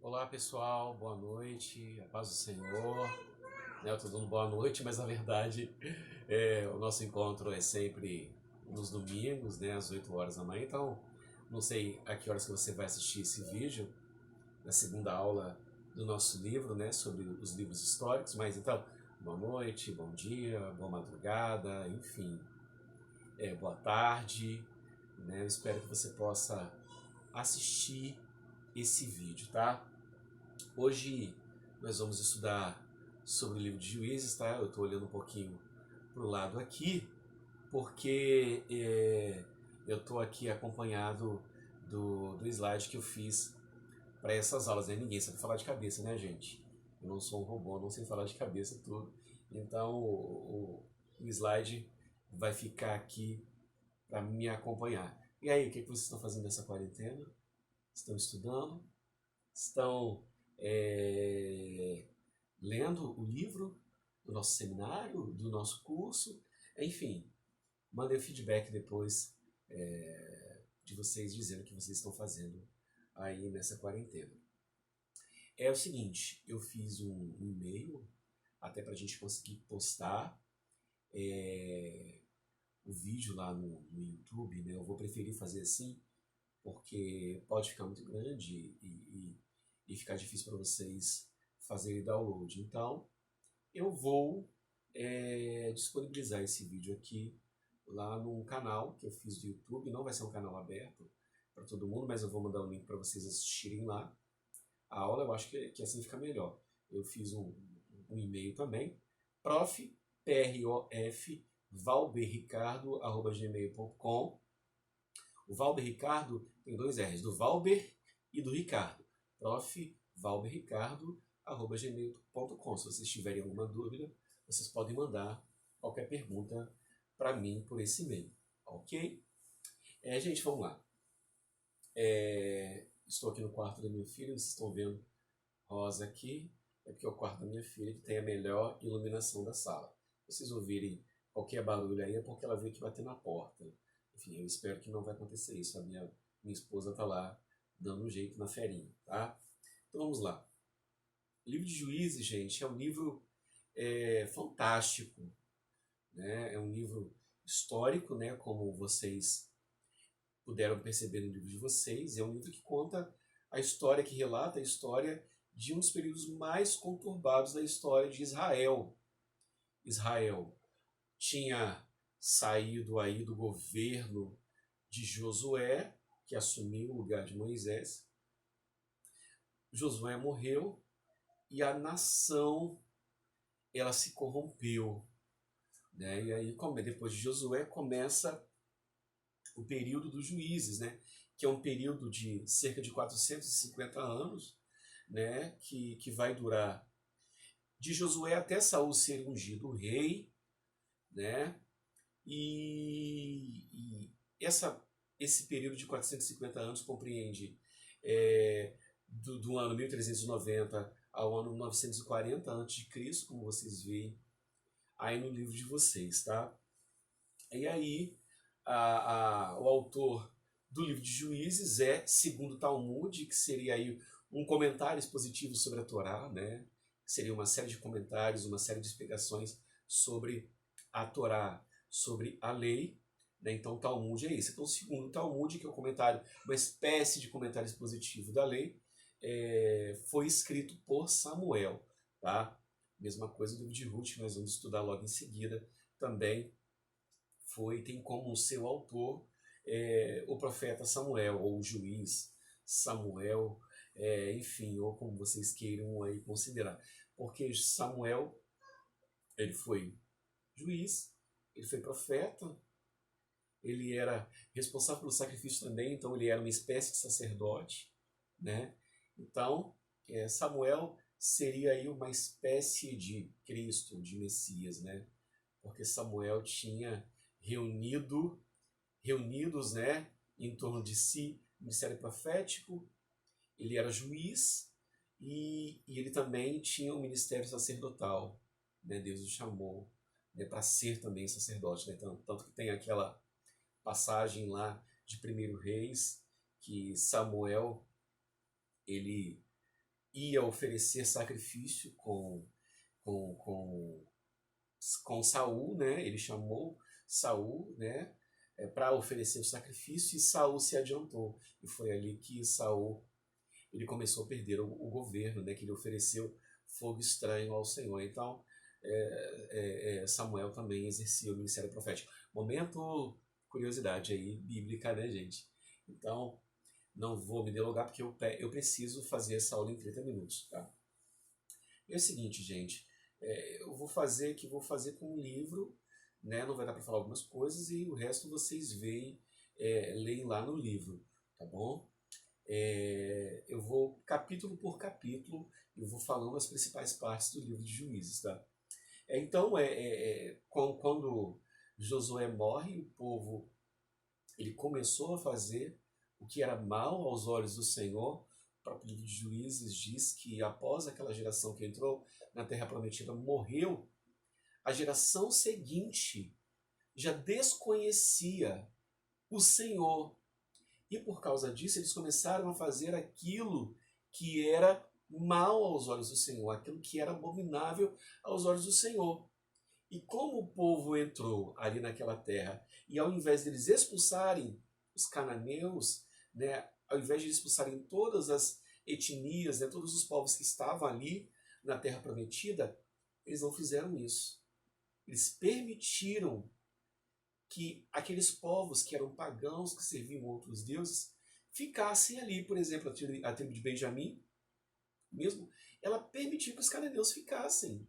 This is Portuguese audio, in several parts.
Olá pessoal, boa noite, a paz do Senhor. Eu tô dando boa noite, mas na verdade o nosso encontro é sempre nos domingos, né, às 8 horas da manhã. Então, não sei a que horas que você vai assistir esse vídeo, na segunda aula do nosso livro, né, sobre os livros históricos. Mas então, boa noite, bom dia, boa madrugada, enfim, boa tarde, né? Eu espero que você possa assistir esse vídeo, tá? Hoje nós vamos estudar sobre o livro de Juízes, tá? Eu estou olhando um pouquinho para o lado aqui, porque eu estou aqui acompanhado do slide que eu fiz para essas aulas, né? Ninguém sabe falar de cabeça, né, gente? Eu não sou um robô, não sei falar de cabeça tudo. Então o slide vai ficar aqui para me acompanhar. E aí, o que vocês estão fazendo nessa quarentena? Estão estudando? Estão é, lendo o livro do nosso seminário, do nosso curso? Enfim, mandem o feedback depois de vocês dizendo o que vocês estão fazendo aí nessa quarentena. É o seguinte, eu fiz um e-mail até para a gente conseguir postar o vídeo lá no YouTube, né? Eu vou preferir fazer assim, porque pode ficar muito grande e ficar difícil para vocês fazerem download. Então, eu vou disponibilizar esse vídeo aqui lá no canal que eu fiz do YouTube. Não vai ser um canal aberto para todo mundo, mas eu vou mandar o link para vocês assistirem lá a aula. Eu acho que assim fica melhor. Eu fiz um e-mail também, prof, valberricardo@gmail.com. O Valber Ricardo tem dois R's, do Valber e do Ricardo. Prof. valberricardo@gmail.com. Se vocês tiverem alguma dúvida, vocês podem mandar qualquer pergunta para mim por esse e-mail, ok? Gente, vamos lá. Estou aqui no quarto da minha filha, vocês estão vendo rosa aqui, é porque é o quarto da minha filha que tem a melhor iluminação da sala. Se vocês ouvirem qualquer barulho aí é porque ela veio aqui bater na porta. Enfim, eu espero que não vai acontecer isso. A minha esposa está lá dando um jeito na ferinha, tá? Então vamos lá. O livro de Juízes, gente, é um livro fantástico, né? É um livro histórico, né? Como vocês puderam perceber no livro de vocês. É um livro que conta a história, que relata a história de um dos períodos mais conturbados da história de Israel. Israel tinha saído aí do governo de Josué, que assumiu o lugar de Moisés. Josué morreu e a nação ela se corrompeu, né? E aí depois de Josué começa o período dos juízes, né? Que é um período de cerca de 450 anos, né? Que vai durar de Josué até Saul ser ungido rei, né? E esse período de 450 anos compreende do ano 1390 ao ano 940 a.C., como vocês veem aí no livro de vocês, tá? E aí o autor do livro de Juízes é, segundo o Talmud, que seria aí um comentário expositivo sobre a Torá, né? Que seria uma série de comentários, uma série de explicações sobre a Torá, sobre a lei, né? Então o Talmud é isso. Então, segundo o Talmud, que é um comentário, uma espécie de comentário expositivo da lei, foi escrito por Samuel, tá? Mesma coisa do livro de Ruth, que nós vamos estudar logo em seguida, também tem como seu autor o profeta Samuel, ou o juiz Samuel, enfim, ou como vocês queiram aí considerar. Porque Samuel, ele foi juiz, ele foi profeta, ele era responsável pelo sacrifício também, então ele era uma espécie de sacerdote, né? Então, Samuel seria aí uma espécie de Cristo, de Messias, né? Porque Samuel tinha reunidos, né, em torno de si o ministério profético, ele era juiz e ele também tinha um ministério sacerdotal, né? Deus o chamou, né, para ser também sacerdote, né? Tanto que tem aquela passagem lá de Primeiro Reis que Samuel ele ia oferecer sacrifício com, com, com Saul, né? Ele chamou Saul, né? Para oferecer o sacrifício, e Saul se adiantou. E foi ali que Saul ele começou a perder o governo, né? Que ele ofereceu fogo estranho ao Senhor. Então, Samuel também exercia o ministério profético. Momento curiosidade aí bíblica, né, gente? Então, não vou me delongar porque eu preciso fazer essa aula em 30 minutos, tá? E é o seguinte, gente, eu vou fazer com um livro, né? Não vai dar para falar algumas coisas e o resto vocês leem lá no livro, tá bom? Eu vou capítulo por capítulo, eu vou falando as principais partes do livro de Juízes, tá? Então, quando Josué morre, o povo ele começou a fazer o que era mal aos olhos do Senhor. O próprio livro de Juízes diz que após aquela geração que entrou na Terra Prometida morreu, a geração seguinte já desconhecia o Senhor. E por causa disso eles começaram a fazer aquilo que era mal aos olhos do Senhor, aquilo que era abominável aos olhos do Senhor. E como o povo entrou ali naquela terra, e ao invés deles expulsarem os cananeus, né, ao invés de expulsarem todas as etnias, né, todos os povos que estavam ali na terra prometida, eles não fizeram isso. Eles permitiram que aqueles povos que eram pagãos, que serviam outros deuses, ficassem ali. Por exemplo, a tribo de Benjamim, mesmo, ela permitiu que os cananeus ficassem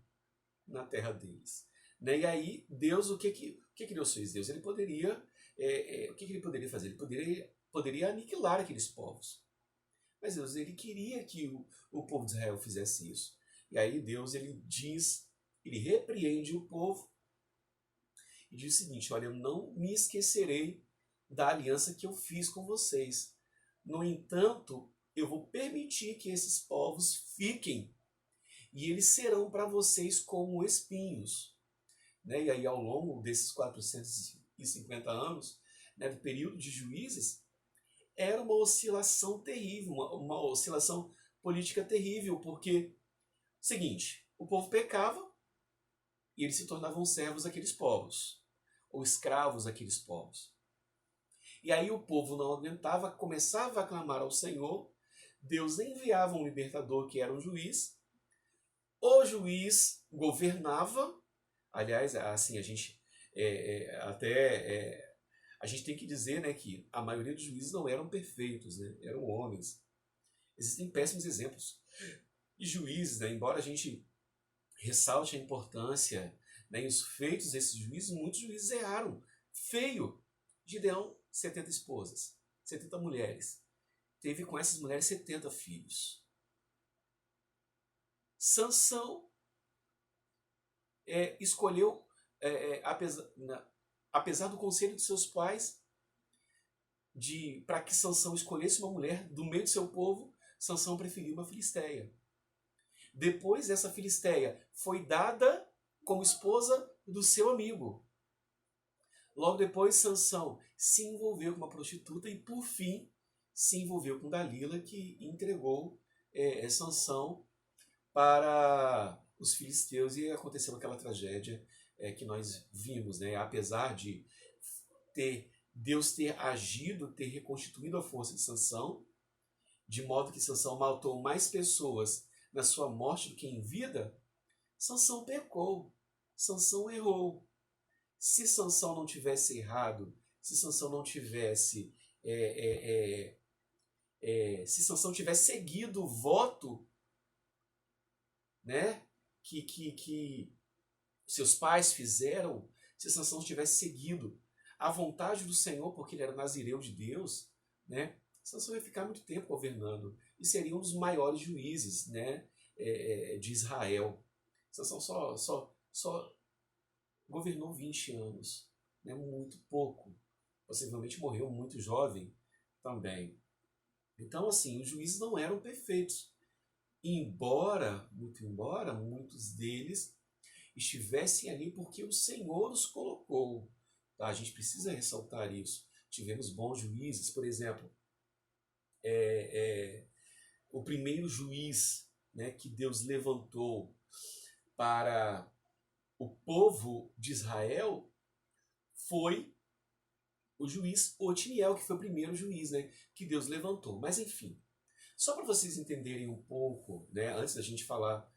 na terra deles. Né? E aí, Deus, o que Deus fez? Deus, ele poderia, o que ele poderia fazer? Ele poderia aniquilar aqueles povos. Mas Deus, ele queria que o povo de Israel fizesse isso. E aí Deus, ele repreende o povo e diz o seguinte: olha, eu não me esquecerei da aliança que eu fiz com vocês. No entanto, eu vou permitir que esses povos fiquem e eles serão para vocês como espinhos. Né? E aí, ao longo desses 450 anos, né, do período de Juízes, era uma oscilação terrível, uma oscilação política terrível, porque, seguinte, o povo pecava e eles se tornavam servos daqueles povos, ou escravos daqueles povos. E aí o povo não aguentava, começava a clamar ao Senhor, Deus enviava um libertador que era um juiz, o juiz governava. Aliás, assim, a gente a gente tem que dizer, né, que a maioria dos juízes não eram perfeitos, né, eram homens. Existem péssimos exemplos de juízes, né, embora a gente ressalte a importância, né, e os feitos desses juízes, muitos juízes erraram. Feio. Gideão, 70 esposas, 70 mulheres. Teve com essas mulheres 70 filhos. Sansão escolheu, apesar do conselho de seus pais, para que Sansão escolhesse uma mulher do meio do seu povo, Sansão preferiu uma filisteia. Depois, essa filisteia foi dada como esposa do seu amigo. Logo depois, Sansão se envolveu com uma prostituta e, por fim, se envolveu com Dalila, que entregou Sansão para os filisteus, e aconteceu aquela tragédia que nós vimos, né? Apesar de Deus ter agido, ter reconstituído a força de Sansão, de modo que Sansão matou mais pessoas na sua morte do que em vida, Sansão pecou, Sansão errou. Se Sansão não tivesse errado, se Sansão não tivesse se Sansão tivesse seguido o voto, né, que seus pais fizeram, se Sansão tivesse seguido a vontade do Senhor, porque ele era nazireu de Deus, né, Sansão ia ficar muito tempo governando e seria um dos maiores juízes, né, de Israel. Sansão só governou 20 anos, né, muito pouco. Possivelmente morreu muito jovem também. Então, assim, os juízes não eram perfeitos. Embora muitos deles estivessem ali porque o Senhor os colocou. Tá? A gente precisa ressaltar isso. Tivemos bons juízes, por exemplo, o primeiro juiz né, que Deus levantou para o povo de Israel foi o juiz Otiniel, que foi o primeiro juiz, né, que Deus levantou. Mas enfim, só para vocês entenderem um pouco, né, antes da gente falar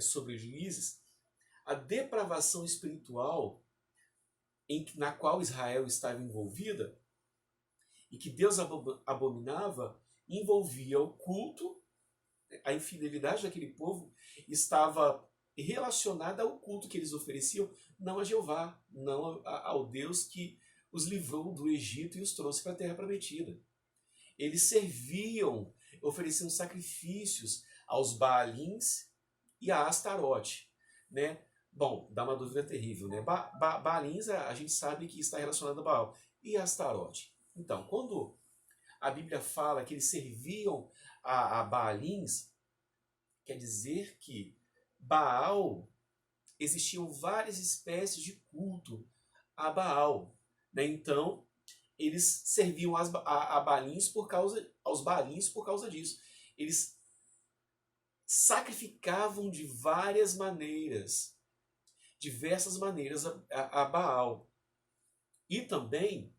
sobre os juízes, a depravação espiritual na qual Israel estava envolvida e que Deus abominava envolvia o culto, a infidelidade daquele povo estava relacionada ao culto que eles ofereciam, não a Jeová, não ao Deus que os livrou do Egito e os trouxe para a terra prometida. Eles serviam, ofereciam sacrifícios aos Baalins e a Astarote, né? Bom, dá uma dúvida terrível, né? Baalins, a gente sabe que está relacionado a Baal. E Astarote? Então, quando a Bíblia fala que eles serviam a Baalins, quer dizer que Baal, existiam várias espécies de culto a Baal, né? Então, eles serviam a Baalins aos Baalins por causa disso. Eles sacrificavam de diversas maneiras a Baal. E também,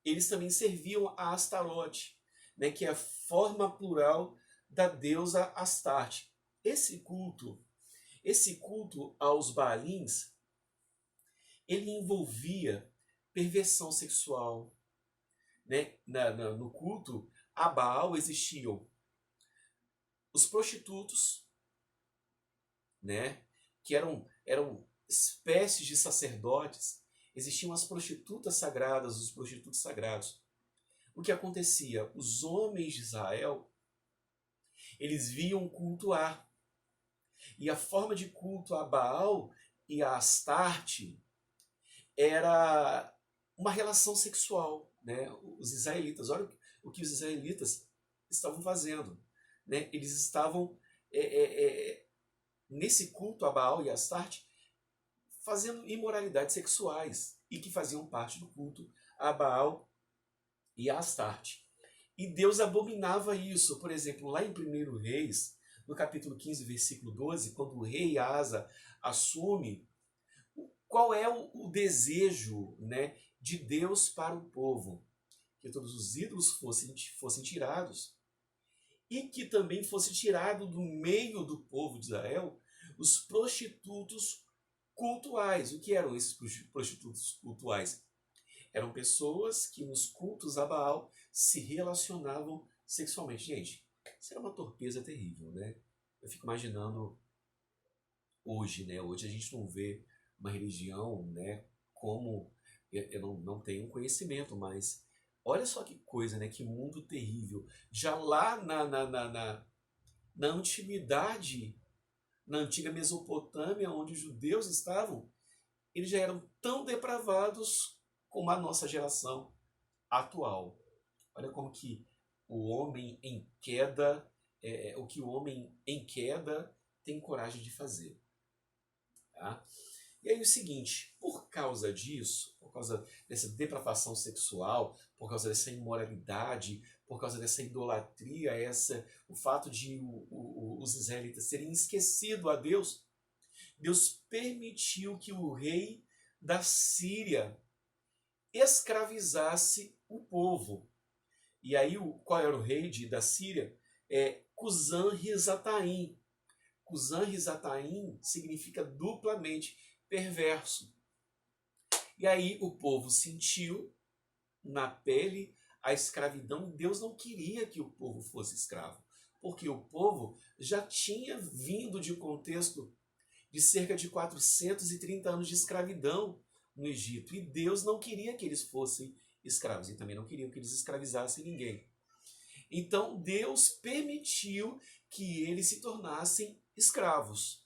eles também serviam a Astarote, né, que é a forma plural da deusa Astarte. Esse culto aos Baalins, ele envolvia perversão sexual, né? No culto a Baal existiam os prostitutos, né? Que eram espécies de sacerdotes. Existiam as prostitutas sagradas, os prostitutos sagrados. O que acontecia? Os homens de Israel, eles viam cultuar. E a forma de culto a Baal e a Astarte era uma relação sexual, né? Os israelitas, olha o que os israelitas estavam fazendo, né? Eles estavam nesse culto a Baal e a Astarte fazendo imoralidades sexuais e que faziam parte do culto a Baal e a Astarte. E Deus abominava isso. Por exemplo, lá em 1 Reis, no capítulo 15, versículo 12, quando o rei Asa assume, qual é o desejo, né, de Deus para o povo? Que todos os ídolos fossem tirados e que também fosse tirado do meio do povo de Israel os prostitutos cultuais. O que eram esses prostitutos cultuais? Eram pessoas que nos cultos a Baal se relacionavam sexualmente. Gente, isso era uma torpeza terrível, né? Eu fico imaginando hoje, né? Hoje a gente não vê uma religião, né? Como eu não tenho conhecimento, mas olha só que coisa, né? Que mundo terrível. Já lá na antiguidade, na antiga Mesopotâmia, onde os judeus estavam, eles já eram tão depravados como a nossa geração atual. Olha como que o homem em queda, o que o homem em queda tem coragem de fazer. Tá? E aí o seguinte, por causa disso, por causa dessa depravação sexual, por causa dessa imoralidade, por causa dessa idolatria, o fato de os israelitas terem esquecido a Deus, Deus permitiu que o rei da Síria escravizasse o povo. E aí, qual era o rei da Síria? Cusã-Risataim. Cusã-Risataim significa duplamente perverso. E aí o povo sentiu na pele a escravidão. Deus não queria que o povo fosse escravo, porque o povo já tinha vindo de um contexto de cerca de 430 anos de escravidão no Egito. E Deus não queria que eles fossem escravos e também não queria que eles escravizassem ninguém. Então Deus permitiu que eles se tornassem escravos,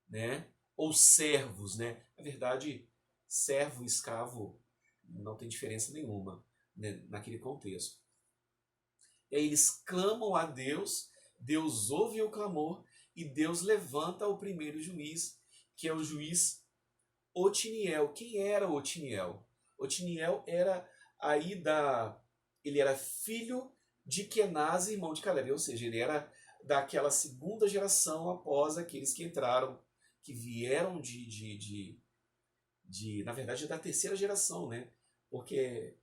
né? Ou servos, né? Na verdade, servo e escravo não tem diferença nenhuma, né, naquele contexto. E aí eles clamam a Deus, Deus ouve o clamor e Deus levanta o primeiro juiz, que é o juiz Otiniel. Quem era Otiniel? Otiniel era ele era filho de Kenaz, irmão de Caleb, ou seja, ele era daquela segunda geração após aqueles que entraram, que vieram na verdade, da terceira geração, né? Porque,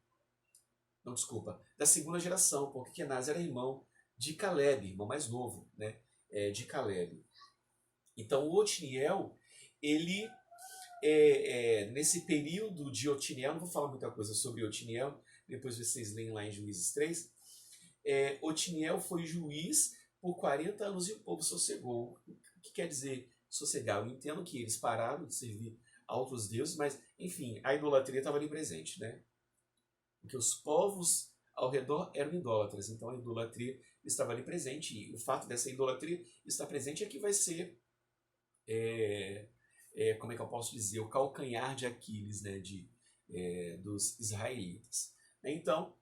não, desculpa, da segunda geração, porque Kenaz era irmão de Caleb, irmão mais novo, né? De Caleb. Então, o Otiniel, ele, nesse período de Otiniel, não vou falar muita coisa sobre Otiniel, depois vocês leem lá em Juízes 3, Otiniel foi juiz por 40 anos e o povo sossegou. O que quer dizer sossegar? Eu entendo que eles pararam de servir a outros deuses, mas, enfim, a idolatria estava ali presente, né? Porque os povos ao redor eram idólatras, então a idolatria estava ali presente, e o fato dessa idolatria estar presente é que vai ser, como é que eu posso dizer, o calcanhar de Aquiles, né, dos israelitas. Então,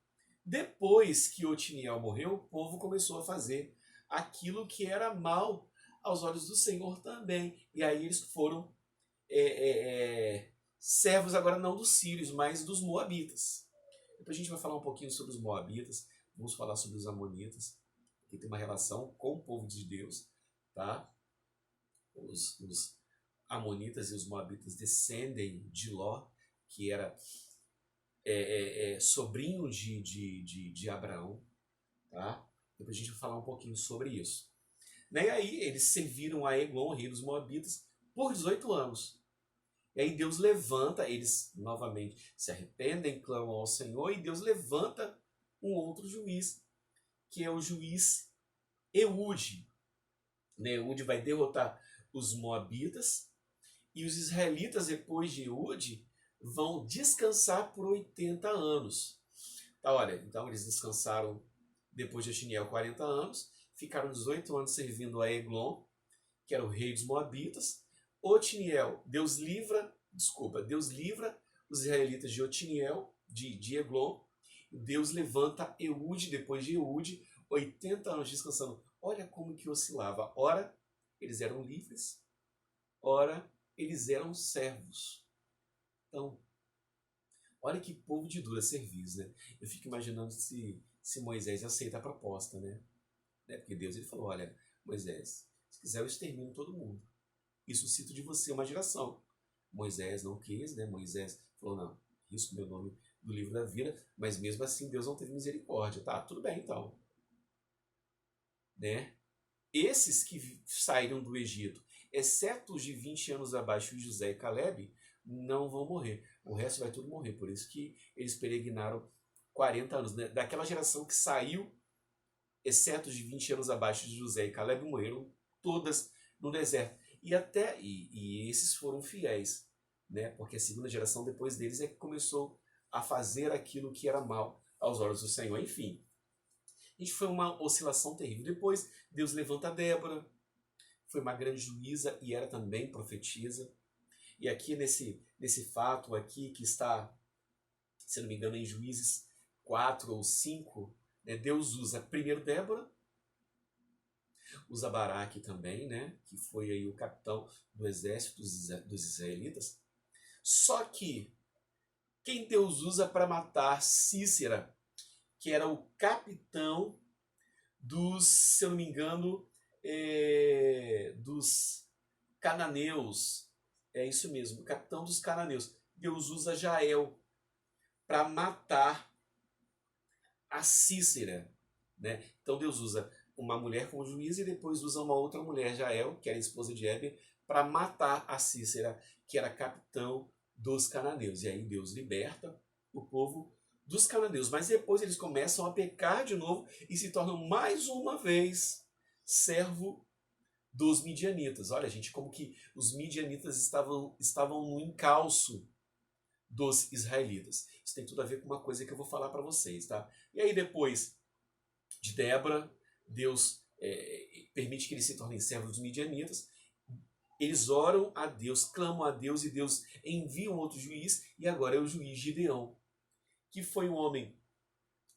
depois que Otiniel morreu, o povo começou a fazer aquilo que era mal aos olhos do Senhor também. E aí eles foram servos agora não dos sírios, mas dos moabitas. Depois a gente vai falar um pouquinho sobre os moabitas, vamos falar sobre os amonitas, que tem uma relação com o povo de Deus, tá? Os amonitas e os moabitas descendem de Ló, que era sobrinho de Abraão, tá? Depois a gente vai falar um pouquinho sobre isso. E aí eles serviram a Eglon, rei dos Moabitas, por 18 anos. E aí Deus levanta, eles novamente se arrependem, clamam ao Senhor, e Deus levanta um outro juiz, que é o juiz Eude. Eude vai derrotar os Moabitas, e os israelitas, depois de Eude, vão descansar por 80 anos. Tá, olha, então eles descansaram depois de Otiniel 40 anos, ficaram 18 anos servindo a Eglon, que era o rei dos Moabitas. Otiniel, Deus livra os israelitas de Otiniel, de Eglon. Deus levanta Eude, depois de Eude, 80 anos descansando. Olha como que oscilava. Ora, eles eram livres, ora, eles eram servos. Então, olha que povo de dura serviço, né? Eu fico imaginando se Moisés aceita a proposta, né? Porque Deus ele falou, olha, Moisés, se quiser eu extermino todo mundo. E suscito de você uma geração. Moisés não quis, né? Moisés falou, não, risco meu nome do livro da vida, mas mesmo assim Deus não teve misericórdia. Tá, tudo bem então. Né? Esses que saíram do Egito, exceto os de 20 anos abaixo de José e Caleb, não vão morrer. O resto vai tudo morrer. Por isso que eles peregrinaram 40 anos. Né? Daquela geração que saiu, exceto os de 20 anos abaixo de José e Caleb, morreram todas no deserto. E esses foram fiéis, né? Porque a segunda geração depois deles é que começou a fazer aquilo que era mal aos olhos do Senhor. Enfim, isso foi uma oscilação terrível. Depois Deus levanta Débora, foi uma grande juíza e era também profetisa. E aqui nesse fato aqui que está, se não me engano, em Juízes 4 ou 5, né, Deus usa primeiro Débora, usa Baraque também, né, que foi aí o capitão do exército dos israelitas. Só que quem Deus usa para matar Cícera, que era o capitão dos, se eu não me engano, dos cananeus. É isso mesmo, o capitão dos cananeus. Deus usa Jael para matar a Cícera. Né? Então Deus usa uma mulher como juiz e depois usa uma outra mulher, Jael, que era a esposa de Heber, para matar a Cícera, que era capitão dos cananeus. E aí Deus liberta o povo dos cananeus. Mas depois eles começam a pecar de novo e se tornam mais uma vez servo dos midianitas. Olha, gente, como que os midianitas estavam no encalço dos israelitas. Isso tem tudo a ver com uma coisa que eu vou falar para vocês, tá? E aí depois de Débora, Deus permite que eles se tornem servos dos midianitas. Eles oram a Deus, clamam a Deus e Deus envia um outro juiz e agora é o juiz Gideão, que foi um homem,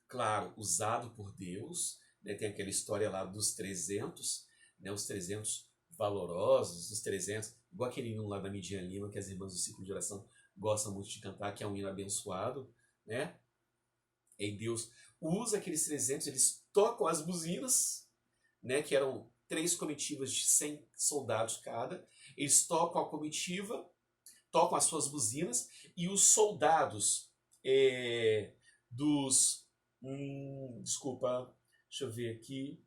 claro, usado por Deus, né? Tem aquela história lá dos 300, né? Os 300 valorosos, os 300, igual aquele hino lá da Midian Lima, que as irmãs do ciclo de oração gostam muito de cantar, que é um hino abençoado, né? E Deus usa aqueles 300, eles tocam as buzinas, né, que eram 3 comitivas de 100 soldados cada. Eles tocam a comitiva, tocam as suas buzinas, e os soldados dos... desculpa, deixa eu ver aqui.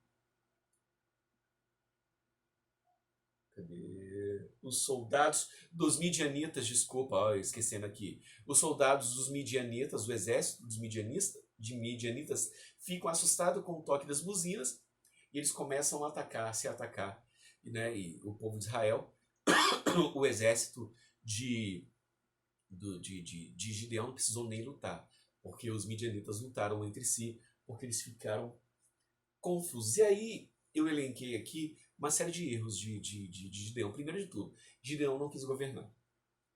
Cadê? Os soldados dos midianitas, desculpa, ó, esquecendo aqui. Os soldados dos midianitas, o exército dos midianitas, ficam assustados com o toque das buzinas e eles começam a atacar, se atacar. Né? E o povo de Israel, o exército de Gideão não precisou nem lutar, porque os midianitas lutaram entre si, porque eles ficaram confusos. E aí eu elenquei aqui uma série de erros de Gideão. Primeiro de tudo, Gideão não quis governar.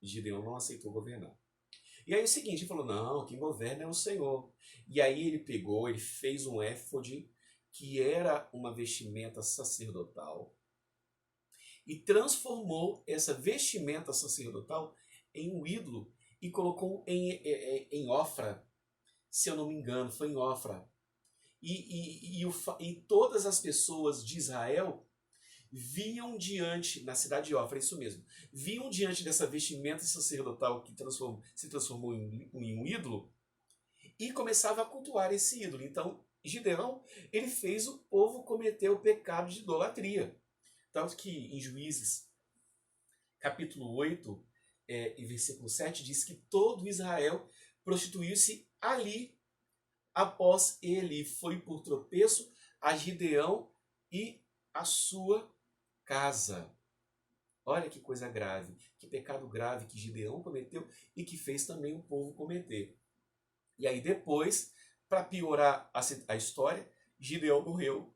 Gideão não aceitou governar. E aí o seguinte, ele falou, não, quem governa é o Senhor. E aí ele pegou, ele fez um éfode, que era uma vestimenta sacerdotal, e transformou essa vestimenta sacerdotal em um ídolo e colocou em Ofra. Se eu não me engano, foi em Ofra. E todas as pessoas de Israel viam diante, na cidade de Ofra, isso mesmo, viam diante dessa vestimenta sacerdotal que se transformou em um ídolo e começava a cultuar esse ídolo. Então, Gideão, ele fez o povo cometer o pecado de idolatria. Tanto que em Juízes, capítulo 8, e versículo 7, diz que todo Israel prostituiu-se ali, após ele foi por tropeço a Gideão e a sua casa. Olha que coisa grave, que pecado grave que Gideão cometeu e que fez também o povo cometer. E aí depois, para piorar a história, Gideão morreu.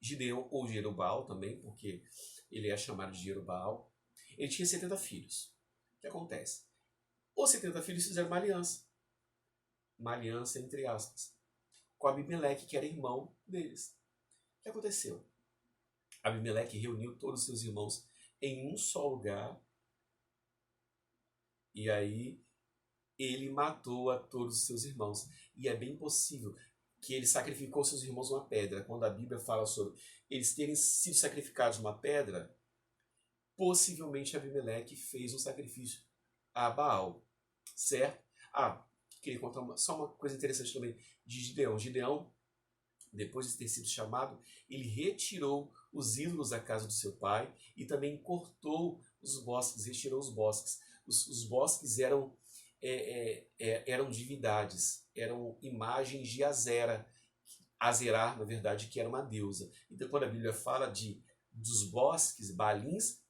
Gideão, ou Jerubbaal também, porque ele é chamado de Jerubbaal. Ele tinha 70 filhos. O que acontece? Os 70 filhos fizeram uma aliança entre aspas, com Abimeleque, que era irmão deles. O que aconteceu? Abimeleque reuniu todos os seus irmãos em um só lugar, e aí ele matou a todos os seus irmãos. E é bem possível que ele sacrificou seus irmãos uma pedra. Quando a Bíblia fala sobre eles terem sido sacrificados uma pedra, possivelmente Abimeleque fez um sacrifício a Baal, certo? Queria contar só uma coisa interessante também de Gideão. Gideão, depois de ter sido chamado, ele retirou os ídolos da casa do seu pai e também cortou os bosques, retirou os bosques. Os bosques eram divindades, eram imagens de Azerá, na verdade, que era uma deusa. Então, quando a Bíblia fala dos bosques, Baalins,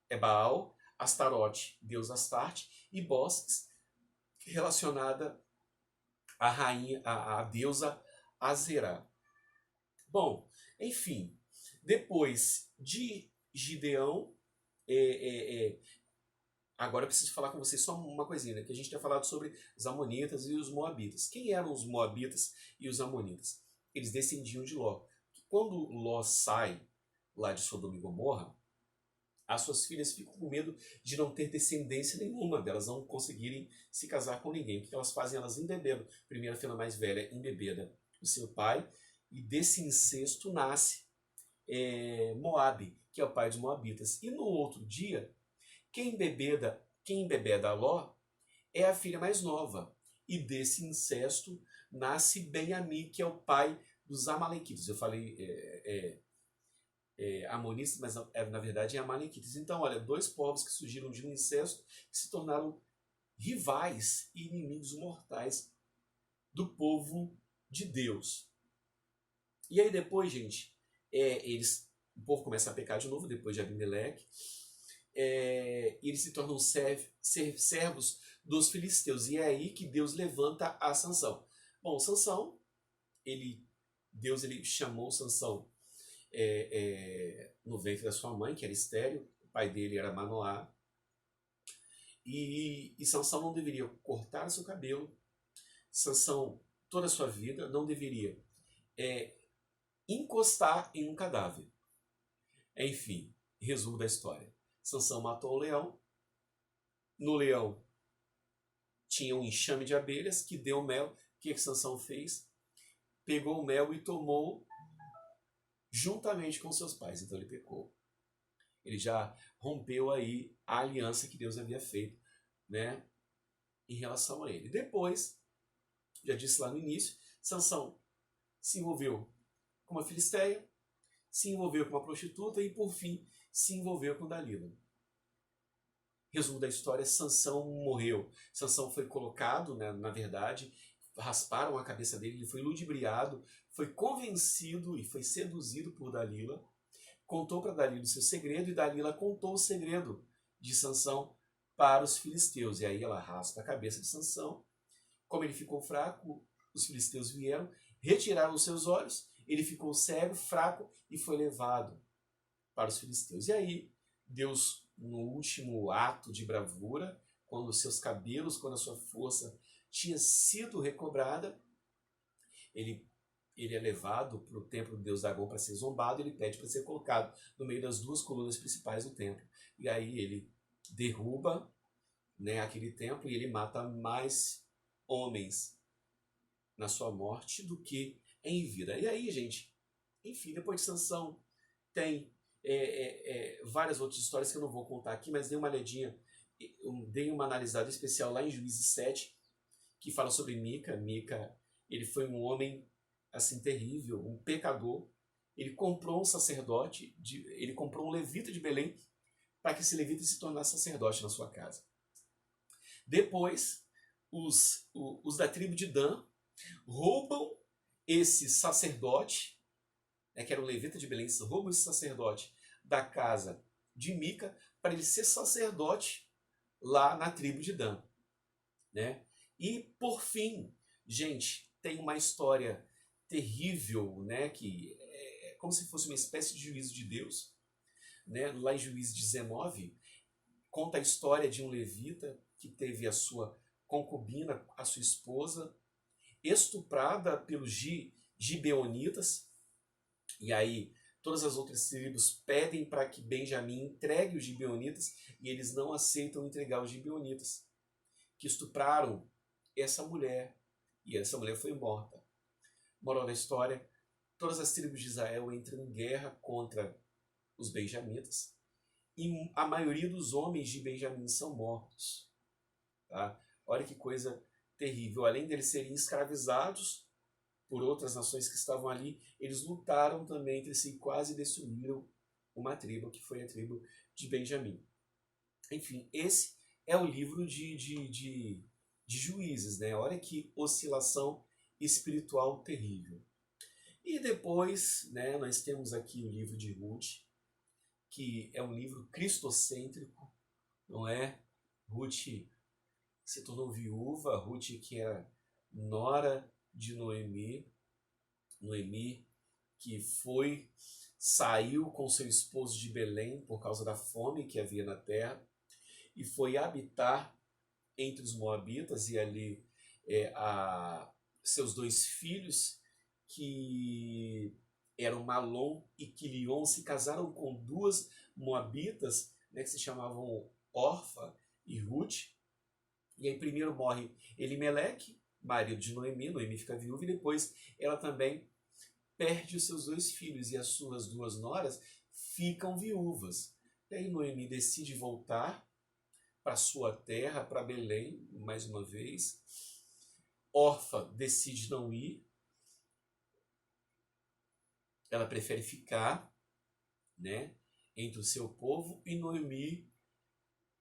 é Baal, Astarote, deus Astarte, e bosques relacionada à rainha, à deusa Azerá. Bom, enfim, depois de Gideão, agora eu preciso falar com vocês só uma coisinha, né? Que a gente tinha falado sobre os amonitas e os moabitas. Quem eram os moabitas e os amonitas? Eles descendiam de Ló. Quando Ló sai lá de Sodoma e Gomorra, as suas filhas ficam com medo de não ter descendência nenhuma, delas não conseguirem se casar com ninguém. O que elas fazem? Elas embebedam. Primeira filha mais velha embebeda o seu pai, e desse incesto nasce Moabe, que é o pai dos moabitas. E no outro dia, quem embebeda a Ló é a filha mais nova. E desse incesto nasce Ben-Ami, que é o pai dos amalequitas. Eu falei amonitas, mas na verdade é amalequitas. Então, olha, 2 povos que surgiram de um incesto que se tornaram rivais e inimigos mortais do povo de Deus. E aí depois, gente, o povo começa a pecar de novo, depois de Abimeleque, e eles se tornam servos dos filisteus. E é aí que Deus levanta a Sansão. Bom, Sansão, Deus chamou Sansão no ventre da sua mãe, que era estéril. O pai dele era Manoá. E Sansão não deveria cortar seu cabelo. Sansão, toda a sua vida, não deveria encostar em um cadáver. Enfim, resumo da história. Sansão matou o leão. No leão tinha um enxame de abelhas que deu mel. O que Sansão fez? pegou o mel e tomou juntamente com seus pais. Então ele pecou. Ele já rompeu aí a aliança que Deus havia feito, né, em relação a ele. Depois, já disse lá no início, Sansão se envolveu com uma filisteia, se envolveu com uma prostituta e, por fim, se envolveu com Dalila. Resumo da história, Sansão morreu. Sansão foi colocado, né, na verdade, rasparam a cabeça dele, ele foi ludibriado, foi convencido e foi seduzido por Dalila, contou para Dalila o seu segredo e Dalila contou o segredo de Sansão para os filisteus. E aí ela raspa a cabeça de Sansão. Como ele ficou fraco, os filisteus vieram, retiraram os seus olhos, ele ficou cego, fraco e foi levado para os filisteus. E aí Deus, no último ato de bravura, quando os seus cabelos, quando a sua força tinha sido recobrada, ele é levado para o templo do deus Dagon para ser zombado, e ele pede para ser colocado no meio das duas colunas principais do templo. E aí ele derruba, né, aquele templo e ele mata mais homens na sua morte do que em vida. E aí, gente, enfim, depois de Sansão tem várias outras histórias que eu não vou contar aqui, mas dei uma olhadinha, dei uma analisada especial lá em Juízes 7, que fala sobre Mica. Mica, ele foi um homem assim terrível, um pecador. Ele comprou um sacerdote, ele comprou um levita de Belém para que esse levita se tornasse sacerdote na sua casa. Depois, os da tribo de Dan roubam esse sacerdote, né, que era o levita de Belém, roubam esse sacerdote da casa de Mica para ele ser sacerdote lá na tribo de Dan, né? E por fim, gente, tem uma história terrível, né, que é como se fosse uma espécie de juízo de Deus, né? Lá em Juízes 19 conta a história de um levita que teve a sua concubina, a sua esposa, estuprada pelos gibeonitas. E aí todas as outras tribos pedem para que Benjamim entregue os gibeonitas e eles não aceitam entregar os gibeonitas, que estupraram essa mulher, e essa mulher foi morta. Moral da história, todas as tribos de Israel entram em guerra contra os benjamitas e a maioria dos homens de Benjamim são mortos. Tá? Olha que coisa terrível. Além deles serem escravizados por outras nações que estavam ali, eles lutaram também entre si e quase destruíram uma tribo, que foi a tribo de Benjamim. Enfim, esse é o livro de Juízes, né? Olha que oscilação espiritual terrível. E depois, né, nós temos aqui o livro de Ruth, que é um livro cristocêntrico, não é? Ruth se tornou viúva, Ruth que era nora de Noemi, Noemi que saiu com seu esposo de Belém por causa da fome que havia na terra e foi habitar entre os moabitas, e ali seus dois filhos, que eram Malom e Quilion, se casaram com duas moabitas, né, que se chamavam Orfa e Ruth. E aí primeiro morre Elimeleque, marido de Noemi, Noemi fica viúva, e depois ela também perde os seus dois filhos, e as suas duas noras ficam viúvas. E aí Noemi decide voltar para sua terra, para Belém, mais uma vez. Orfa decide não ir, ela prefere ficar, né, entre o seu povo, e Noemi,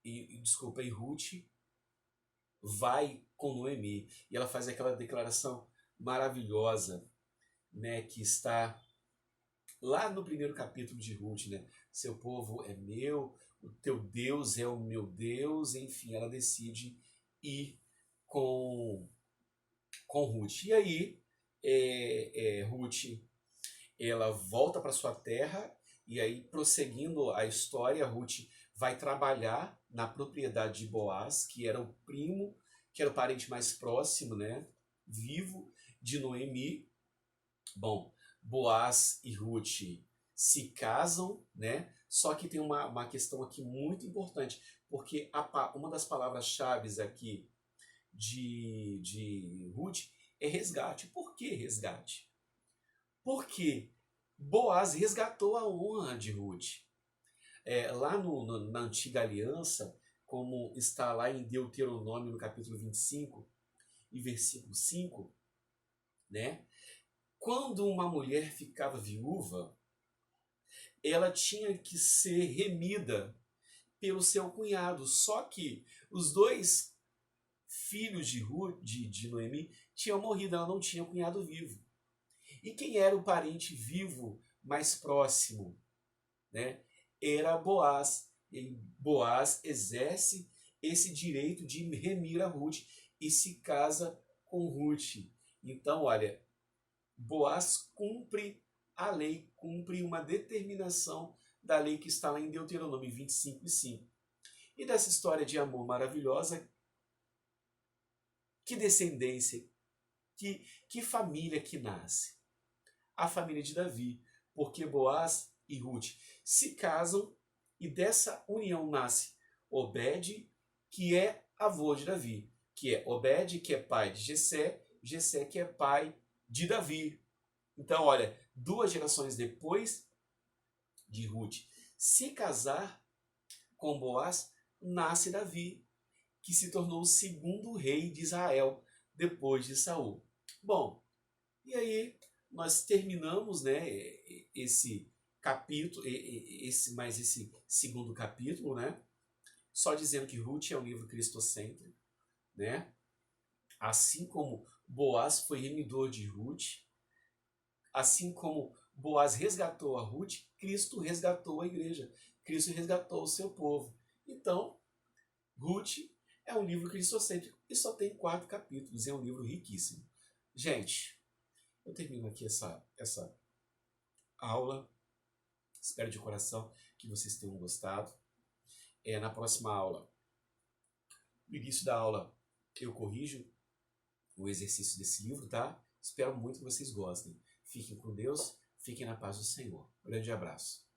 e Ruth vai com Noemi, e ela faz aquela declaração maravilhosa, né, que está lá no primeiro capítulo de Ruth, né? Seu povo é meu, o teu Deus é o meu Deus. Enfim, ela decide ir com Ruth. E aí, Ruth, ela volta para sua terra, e aí, prosseguindo a história, Ruth vai trabalhar na propriedade de Boaz, que era o primo, que era o parente mais próximo, né, vivo de Noemi. Bom, Boaz e Ruth se casam, né? Só que tem uma questão aqui muito importante, porque uma das palavras-chave aqui de Ruth é resgate. Por que resgate? Porque Boaz resgatou a honra de Ruth. Lá na antiga aliança, como está lá em Deuteronômio, no capítulo 25 e versículo 5, né? Quando uma mulher ficava viúva, ela tinha que ser remida pelo seu cunhado. Só que os dois filhos de Noemi tinham morrido, ela não tinha cunhado vivo. E quem era o parente vivo mais próximo, né? Era Boaz. E Boaz exerce esse direito de remir a Ruth e se casa com Ruth. Então, olha, Boaz cumpre a lei, cumpre uma determinação da lei que está lá em Deuteronômio 25:5. E dessa história de amor maravilhosa, que descendência, que família que nasce? A família de Davi, porque Boaz e Ruth se casam e dessa união nasce Obed, que é avô de Davi, que é Obed, que é pai de Jessé, Jessé que é pai de Davi. Então, olha, 2 gerações depois de Ruth se casar com Boaz, nasce Davi, que se tornou o segundo rei de Israel depois de Saul. Bom, e aí nós terminamos, né, esse capítulo, esse segundo capítulo, né, só dizendo que Ruth é um livro cristocêntrico, né, assim como Boaz foi remidor de Ruth, assim como Boaz resgatou a Ruth, Cristo resgatou a igreja, Cristo resgatou o seu povo. Então, Ruth é um livro cristocêntrico e só tem 4 capítulos, é um livro riquíssimo. Gente, eu termino aqui essa aula. Espero de coração que vocês tenham gostado. Na próxima aula, no início da aula, eu corrijo o exercício desse livro, tá? Espero muito que vocês gostem. Fiquem com Deus, fiquem na paz do Senhor. Grande abraço.